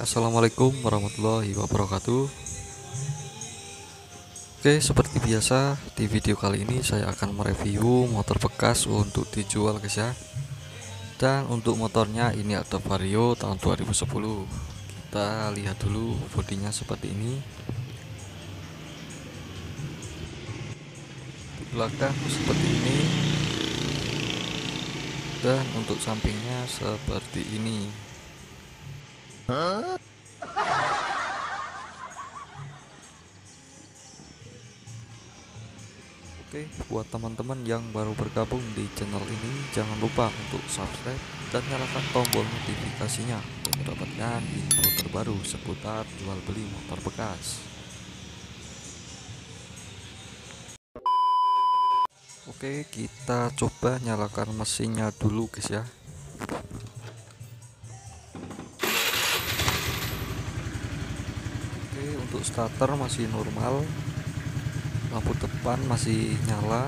Assalamualaikum warahmatullahi wabarakatuh. Oke, seperti biasa di video kali ini saya akan mereview motor bekas untuk dijual guys ya. Dan untuk motornya ini ada Vario tahun 2010. Kita lihat dulu bodinya seperti ini. Di belakang seperti ini. Dan untuk sampingnya seperti ini. Oke, buat teman-teman yang baru bergabung di channel ini, jangan lupa untuk subscribe dan nyalakan tombol notifikasinya untuk mendapatkan info terbaru seputar jual beli motor bekas. Oke, kita coba nyalakan mesinnya dulu guys ya. Oke, untuk starter masih normal, lampu depan masih nyala,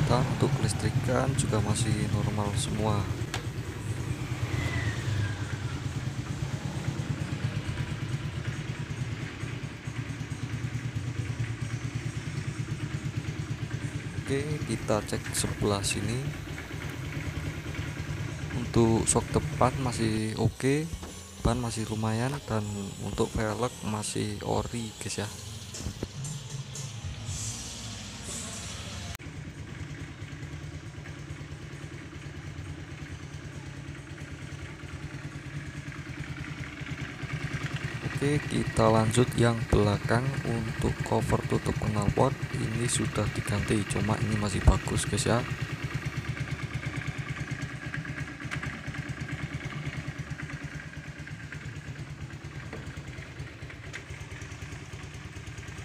dan untuk kelistrikan juga masih normal semua. Oke, kita cek sebelah sini. Untuk sok depan masih oke, ban masih lumayan, dan untuk velg masih ori guys ya. Oke, kita lanjut yang belakang. Untuk cover tutup knalpot ini sudah diganti, cuma ini masih bagus guys ya.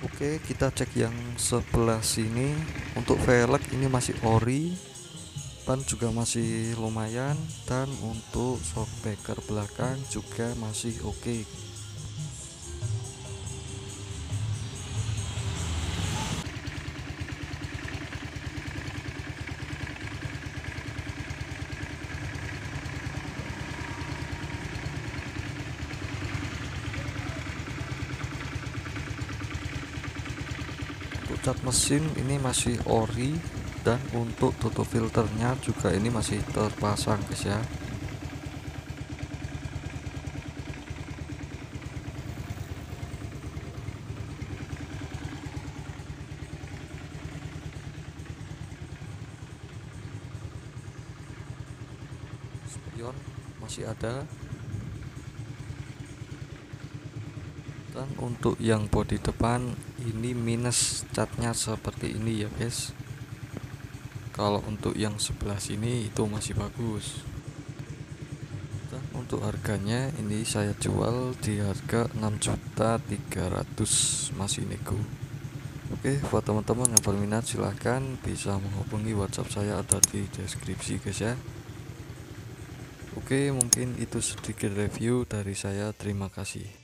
Oke, kita cek yang sebelah sini. Untuk velg ini masih ori, ban juga masih lumayan, dan untuk shockbreaker belakang juga masih oke. Untuk cat mesin ini masih ori, dan untuk tutup filternya juga ini masih terpasang guys ya. Spion masih ada. Dan untuk yang bodi depan ini minus catnya seperti ini ya guys. Kalau untuk yang sebelah sini itu masih bagus. Dan untuk harganya ini saya jual di harga 6.300.000, masih nego. Oke, buat teman-teman yang berminat silahkan bisa menghubungi WhatsApp saya, ada di deskripsi guys ya. Oke, mungkin itu sedikit review dari saya. Terima kasih.